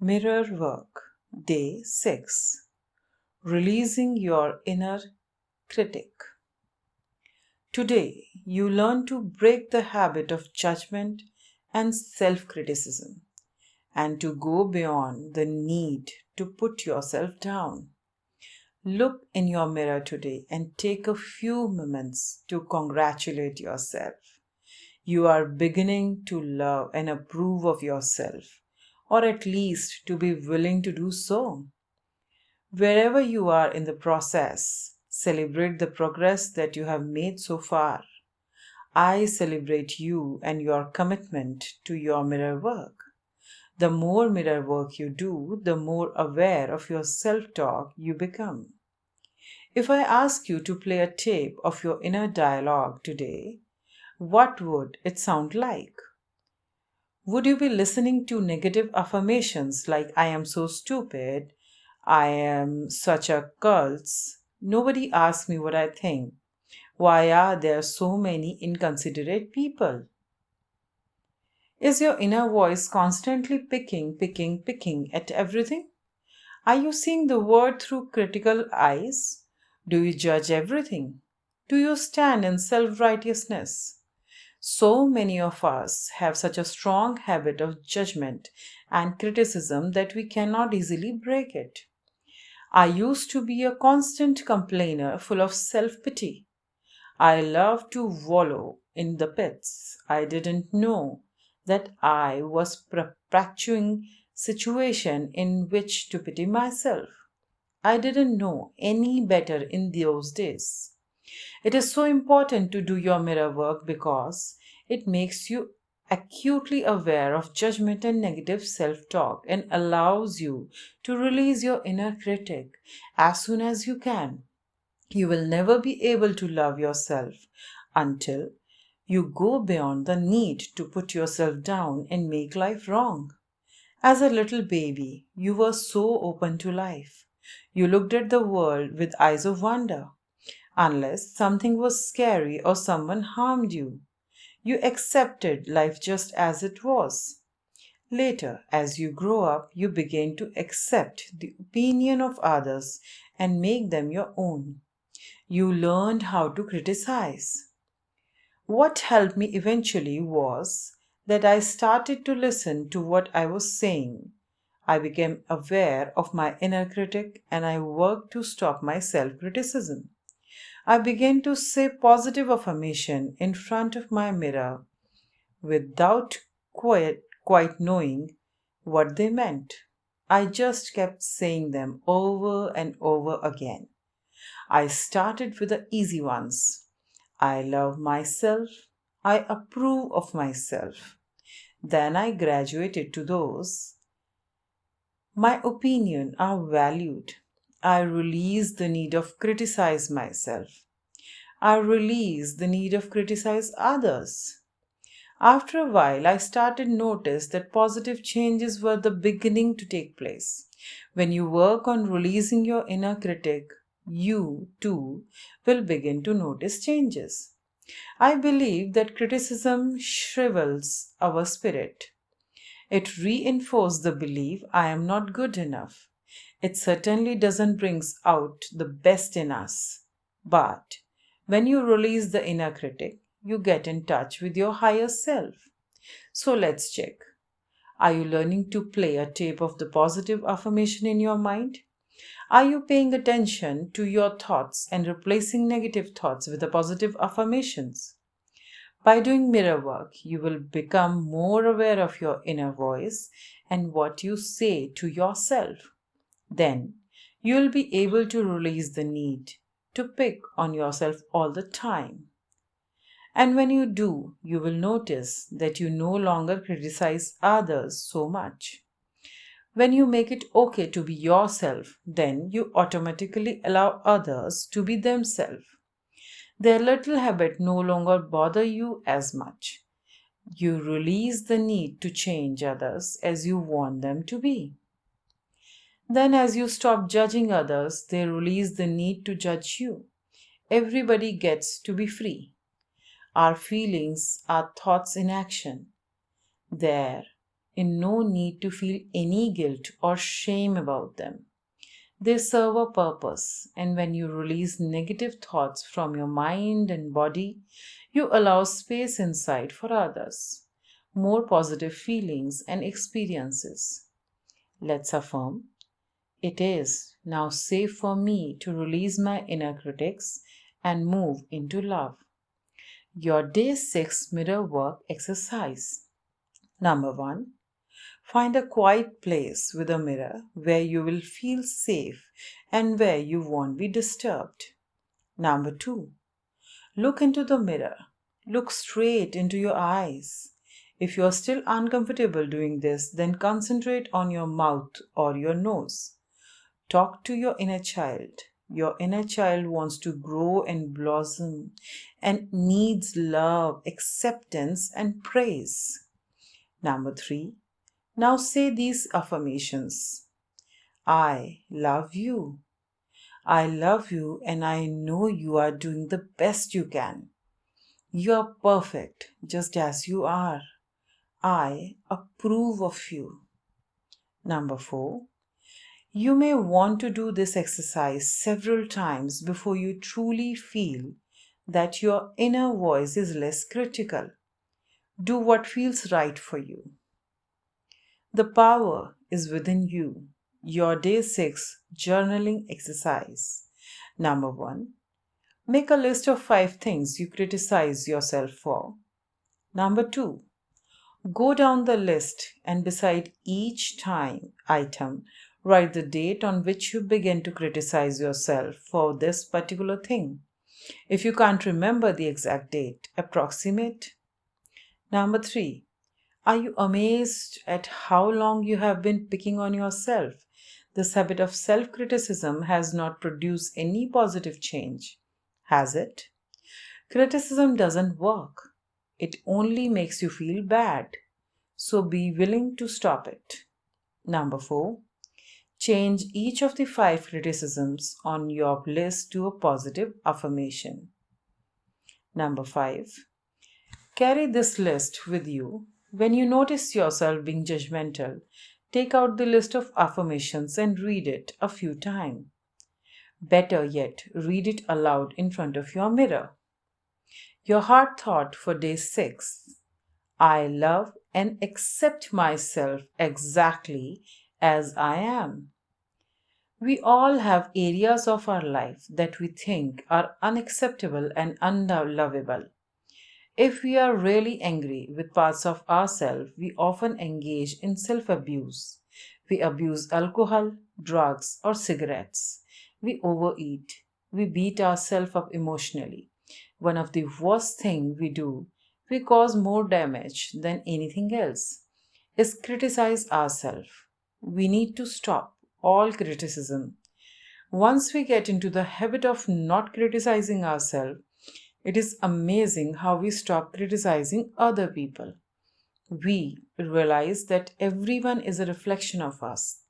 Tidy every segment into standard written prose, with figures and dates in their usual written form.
Mirror Work, Day 6. Releasing Your Inner Critic. Today, you learn to break the habit of judgment and self criticism and to go beyond the need to put yourself down. Look in your mirror today and take a few moments to congratulate yourself. You are beginning to love and approve of yourself, or at least to be willing to do so. Wherever you are in the process, celebrate the progress that you have made so far. I celebrate you and your commitment to your mirror work. The more mirror work you do, the more aware of your self talk you become. If I ask you to play a tape of your inner dialogue today, what would it sound like? Would you be listening to negative affirmations like I am so stupid, I am such a cults, nobody asks me what I think, why are there so many inconsiderate people? Is your inner voice constantly picking at everything? Are you seeing the world through critical eyes? Do you judge everything? Do you stand in self righteousness? So many of us have such a strong habit of judgment and criticism that we cannot easily break it. I used to be a constant complainer full of self pity. I loved to wallow in the pits. I didn't know that I was perpetuating situation in which to pity myself. I didn't know any better in those days. It is so important to do your mirror work because it makes you acutely aware of judgment and negative self talk and allows you to release your inner critic as soon as you can. You will never be able to love yourself until you go beyond the need to put yourself down and make life wrong. As a little baby, you were so open to life. You looked at the world with eyes of wonder. Unless something was scary or someone harmed you, you accepted life just as it was. Later, as you grow up, you begin to accept the opinion of others and make them your own. You learned how to criticize. What helped me eventually was that I started to listen to what I was saying. I became aware of my inner critic and I worked to stop my self criticism. I began to say positive affirmation in front of my mirror without quite knowing what they meant. I just kept saying them over and over again. I started with the easy ones. I love myself. I approve of myself. Then I graduated to those. My opinion are valued. I release the need of criticize myself. I release the need of criticize others. After a while, I started notice that positive changes were the beginning to take place. When you work on releasing your inner critic, you too will begin to notice changes. I believe that criticism shrivels our spirit. It reinforces the belief I am not good enough. It certainly doesn't bring out the best in us. But when you release the inner critic, you get in touch with your higher self. So let's check. Are you learning to play a tape of the positive affirmation in your mind? Are you paying attention to your thoughts and replacing negative thoughts with the positive affirmations? By doing mirror work, you will become more aware of your inner voice and what you say to yourself. Then you will be able to release the need to pick on yourself all the time. And when you do, you will notice that you no longer criticize others so much. When you make it okay to be yourself, then you automatically allow others to be themselves. Their little habit no longer bother you as much. You release the need to change others as you want them to be. Then, as you stop judging others, they release the need to judge you. Everybody gets to be free. Our feelings are thoughts in action. There in no need to feel any guilt or shame about them. They serve a purpose, and when you release negative thoughts from your mind and body, you allow space inside for others, more positive feelings and experiences. Let's affirm: it is now safe for me to release my inner critics and move into love. Your day 6 mirror work exercise. Number 1. Find a quiet place with a mirror where you will feel safe and where you won't be disturbed. Number 2. Look into the mirror. Look straight into your eyes. If you are still uncomfortable doing this, then concentrate on your mouth or your nose. Talk to your inner child. Your inner child wants to grow and blossom and needs love, acceptance, and praise. Number 3. Now say these affirmations: I love you. I love you, and I know you are doing the best you can. You are perfect just as you are. I approve of you. Number 4. You may want to do this exercise several times before you truly feel that your inner voice is less critical. Do what feels right for you. The power is within you. Your day 6 journaling exercise. Number 1. Make a list of 5 things you criticize yourself for. Number 2. Go down the list and beside each item, write the date on which you begin to criticize yourself for this particular thing. If you can't remember the exact date, approximate. Number 3. Are you amazed at how long you have been picking on yourself? This habit of self-criticism has not produced any positive change, has it? Criticism doesn't work. It only makes you feel bad. So be willing to stop it. Number 4. Change each of the 5 criticisms on your list to a positive affirmation. Number 5. Carry this list with you. When you notice yourself being judgmental, take out the list of affirmations and read it a few times. Better yet, read it aloud in front of your mirror. Your heart thought for day 6. I love and accept myself exactly as I am. We all have areas of our life that we think are unacceptable and unlovable. If we are really angry with parts of ourselves, we often engage in self-abuse. We abuse alcohol, drugs, or cigarettes. We overeat. We beat ourselves up emotionally. One of the worst things we do, we cause more damage than anything else, is criticize ourselves. We need to stop all criticism. Once we get into the habit of not criticizing ourselves, it is amazing how we stop criticizing other people. We realize that everyone is a reflection of us,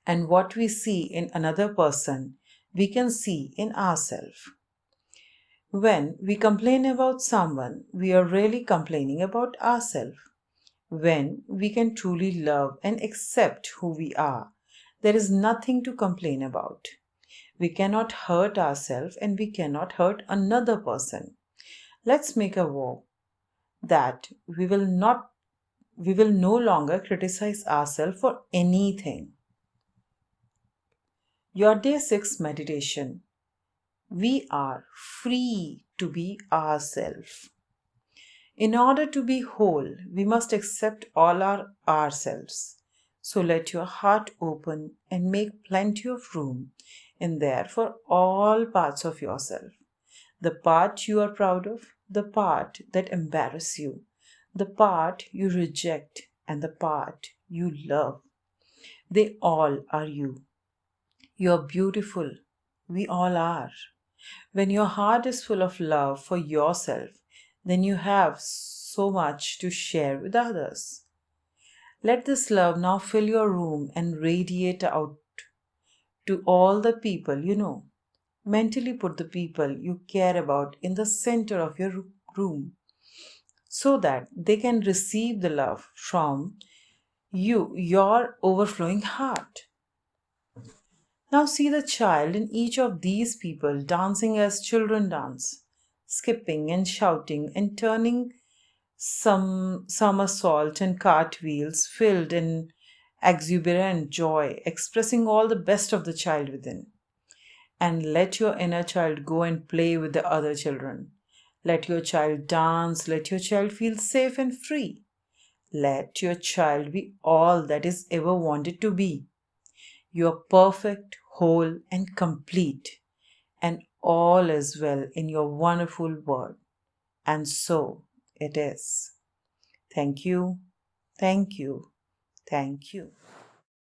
and what we see in another person, we can see in ourselves. When we complain about someone, we are really complaining about ourselves. When we can truly love and accept who we are, there is nothing to complain about. We cannot hurt ourselves and we cannot hurt another person. Let's make a vow that we will no longer criticize ourselves for anything. Your day 6 meditation. We are free to be ourselves. In order to be whole, we must accept all ourselves. So let your heart open and make plenty of room in there for all parts of yourself. The part you are proud of, the part that embarrasses you, the part you reject, and the part you love. They all are you. You're beautiful. We all are. When your heart is full of love for yourself, then you have so much to share with others. Let this love now fill your room and radiate out to all the people you know. Mentally put the people you care about in the center of your room so that they can receive the love from your overflowing heart. Now see the child in each of these people dancing as children dance, skipping and shouting and turning some somersault and cartwheels, filled in exuberant joy, expressing all the best of the child within. And let your inner child go and play with the other children. Let your child dance, let your child feel safe and free. Let your child be all that is ever wanted to be. You are perfect, whole, and complete, and all is well in your wonderful world. And so it is. Thank you, thank you, thank you.